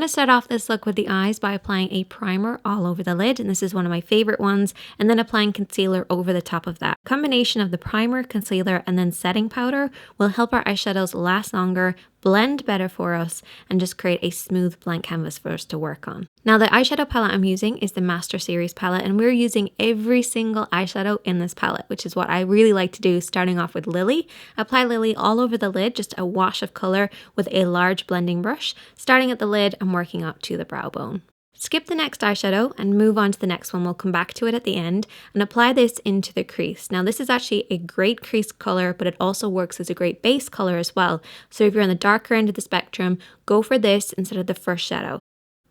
to start off this look with the eyes by applying a primer all over the lid, and this is one of my favorite ones, and then applying concealer over the top of that. Combination of the primer, concealer, and then setting powder will help our eyeshadows last longer, blend better for us, and just create a smooth blank canvas for us to work on. Now the eyeshadow palette I'm using is the Master Series palette, and we're using every single eyeshadow in this palette, which is what I really like to do, starting off with Lily. Apply Lily all over the lid, just a wash of color with a large blending brush, starting at the lid and working up to the brow bone. Skip the next eyeshadow and move on to the next one. We'll come back to it at the end and apply this into the crease. Now this is actually a great crease color, but it also works as a great base color as well. So if you're on the darker end of the spectrum, go for this instead of the first shadow.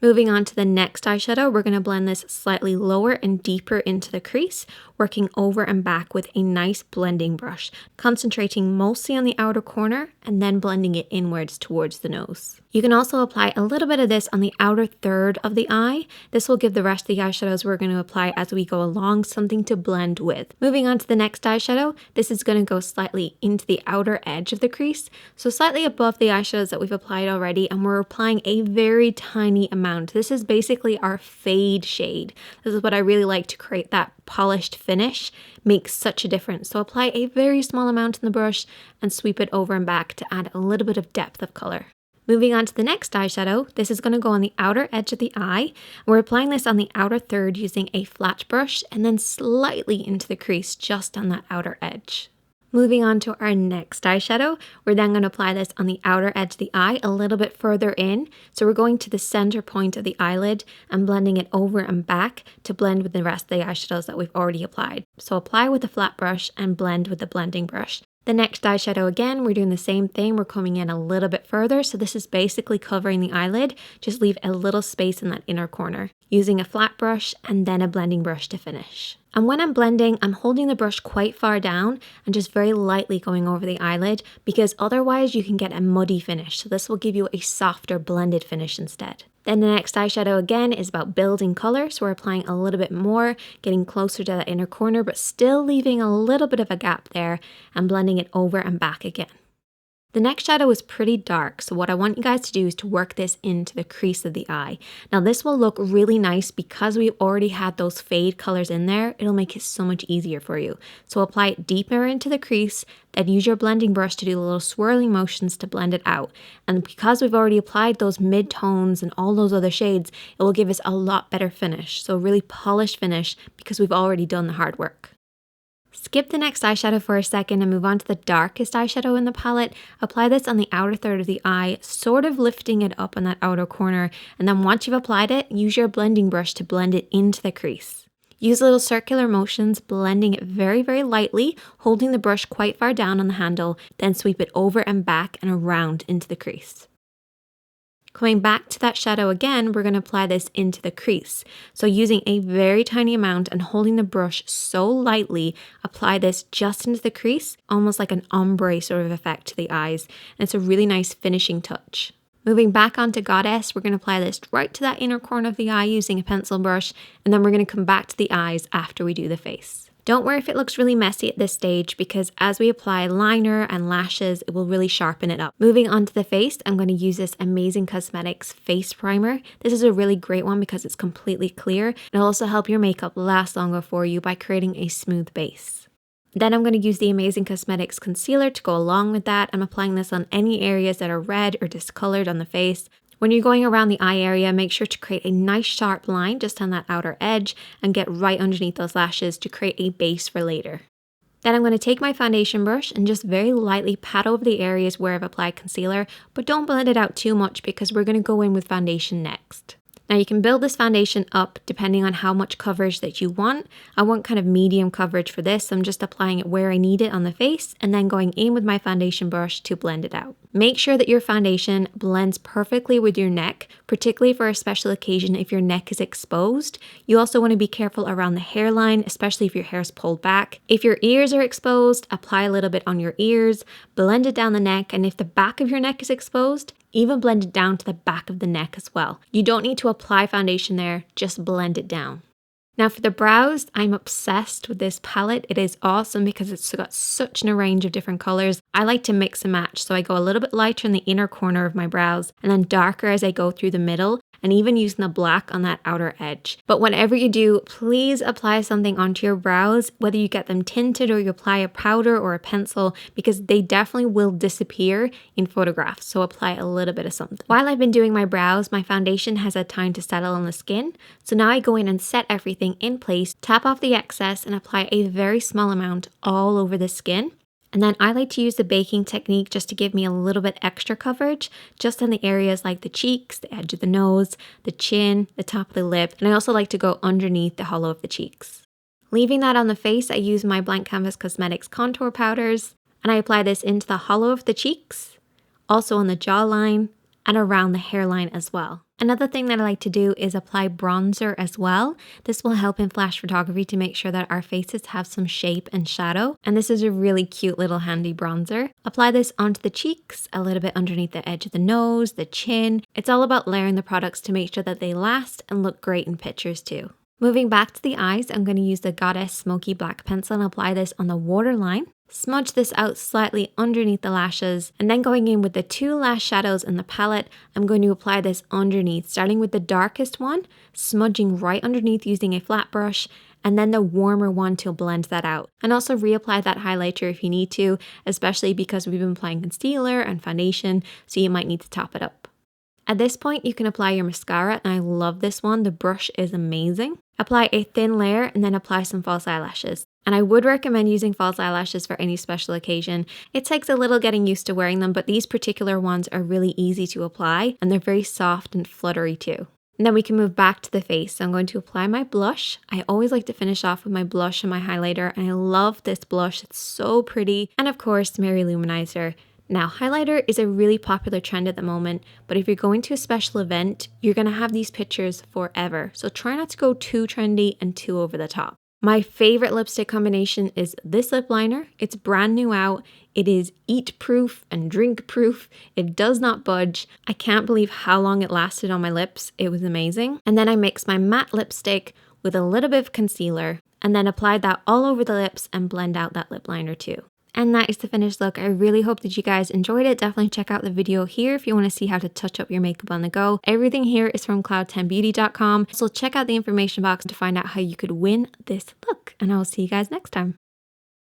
Moving on to the next eyeshadow, we're going to blend this slightly lower and deeper into the crease, working over and back with a nice blending brush, concentrating mostly on the outer corner and then blending it inwards towards the nose. You can also apply a little bit of this on the outer third of the eye. This will give the rest of the eyeshadows we're going to apply as we go along something to blend with. Moving on to the next eyeshadow, this is going to go slightly into the outer edge of the crease, so slightly above the eyeshadows that we've applied already, and we're applying a very tiny amount. This is basically our fade shade. This is what I really like to create that polished finish. Makes such a difference. So apply a very small amount in the brush and sweep it over and back to add a little bit of depth of color. Moving on to the next eyeshadow, this is going to go on the outer edge of the eye. We're applying this on the outer third using a flat brush and then slightly into the crease just on that outer edge. Moving on to our next eyeshadow, we're then going to apply this on the outer edge of the eye a little bit further in. So we're going to the center point of the eyelid and blending it over and back to blend with the rest of the eyeshadows that we've already applied. So apply with a flat brush and blend with the blending brush. The next eyeshadow again, we're doing the same thing. We're coming in a little bit further. So this is basically covering the eyelid. Just leave a little space in that inner corner using a flat brush and then a blending brush to finish. And when I'm blending, I'm holding the brush quite far down and just very lightly going over the eyelid because otherwise you can get a muddy finish. So this will give you a softer blended finish instead. Then the next eyeshadow again is about building color. So we're applying a little bit more, getting closer to that inner corner, but still leaving a little bit of a gap there and blending it over and back again. The next shadow is pretty dark, so what I want you guys to do is to work this into the crease of the eye. Now this will look really nice because we've already had those fade colors in there. It'll make it so much easier for you. So apply it deeper into the crease, then use your blending brush to do the little swirling motions to blend it out. And because we've already applied those mid-tones and all those other shades, it will give us a lot better finish. So really polished finish because we've already done the hard work. Skip the next eyeshadow for a second and move on to the darkest eyeshadow in the palette. Apply this on the outer third of the eye, sort of lifting it up on that outer corner. And then once you've applied it, use your blending brush to blend it into the crease. Use little circular motions, blending it very, very lightly, holding the brush quite far down on the handle, then sweep it over and back and around into the crease. Coming back to that shadow again, we're going to apply this into the crease. So using a very tiny amount and holding the brush so lightly, apply this just into the crease, almost like an ombre sort of effect to the eyes. And it's a really nice finishing touch. Moving back onto Goddess, we're going to apply this right to that inner corner of the eye using a pencil brush, and then we're going to come back to the eyes after we do the face. Don't worry if it looks really messy at this stage because as we apply liner and lashes, it will really sharpen it up. Moving on to the face, I'm going to use this Amazing Cosmetics face primer. This is a really great one because it's completely clear. It'll also help your makeup last longer for you by creating a smooth base. Then I'm going to use the Amazing Cosmetics concealer to go along with that. I'm applying this on any areas that are red or discolored on the face. When you're going around the eye area, make sure to create a nice sharp line just on that outer edge and get right underneath those lashes to create a base for later. Then I'm going to take my foundation brush and just very lightly pat over the areas where I've applied concealer, but don't blend it out too much because we're going to go in with foundation next. Now you can build this foundation up depending on how much coverage that you want. I want kind of medium coverage for this. I'm just applying it where I need it on the face and then going in with my foundation brush to blend it out. Make sure that your foundation blends perfectly with your neck, particularly for a special occasion if your neck is exposed. You also want to be careful around the hairline, especially if your hair is pulled back. If your ears are exposed, apply a little bit on your ears, blend it down the neck, and if the back of your neck is exposed, even blend it down to the back of the neck as well. You don't need to apply foundation there, just blend it down. Now for the brows, I'm obsessed with this palette. It is awesome because it's got such a range of different colors. I like to mix and match, so I go a little bit lighter in the inner corner of my brows and then darker as I go through the middle. and even using the black on that outer edge. But whenever you do, please apply something onto your brows, whether you get them tinted or you apply a powder or a pencil, because they definitely will disappear in photographs. So apply a little bit of something. While I've been doing my brows, my foundation has had time to settle on the skin. So now I go in and set everything in place, tap off the excess and apply a very small amount all over the skin. And then I like to use the baking technique just to give me a little bit extra coverage, just in the areas like the cheeks, the edge of the nose, the chin, the top of the lip, and I also like to go underneath the hollow of the cheeks. Leaving that on the face, I use my Blankcanvas Cosmetics contour powders, and I apply this into the hollow of the cheeks, also on the jawline, and around the hairline as well. Another thing that I like to do is apply bronzer as well. This will help in flash photography to make sure that our faces have some shape and shadow. And this is a really cute little handy bronzer. Apply this onto the cheeks, a little bit underneath the edge of the nose, the chin. It's all about layering the products to make sure that they last and look great in pictures too. Moving back to the eyes, I'm going to use the Goddess Smoky Black Pencil and apply this on the waterline. Smudge this out slightly underneath the lashes, and then going in with the 2 lash shadows in the palette, I'm going to apply this underneath, starting with the darkest one, smudging right underneath using a flat brush, and then the warmer one to blend that out. And also reapply that highlighter if you need to, especially because we've been applying concealer and foundation, so you might need to top it up. At this point, you can apply your mascara, and I love this one. The brush is amazing. Apply a thin layer and then apply some false eyelashes. And I would recommend using false eyelashes for any special occasion. It takes a little getting used to wearing them, but these particular ones are really easy to apply and they're very soft and fluttery too. And then we can move back to the face. So I'm going to apply my blush. I always like to finish off with my blush and my highlighter, and I love this blush. It's so pretty. And of course, Maryloumanizer. Now, highlighter is a really popular trend at the moment, but if you're going to a special event, you're going to have these pictures forever. So try not to go too trendy and too over the top. My favorite lipstick combination is this lip liner. It's brand new out. It is eat proof and drink proof. It does not budge. I can't believe how long it lasted on my lips. It was amazing. And then I mixed my matte lipstick with a little bit of concealer and then applied that all over the lips and blend out that lip liner too. And that is the finished look. I really hope that you guys enjoyed it. Definitely check out the video here if you want to see how to touch up your makeup on the go. Everything here is from Cloud10Beauty.com. So check out the information box to find out how you could win this look. And I will see you guys next time.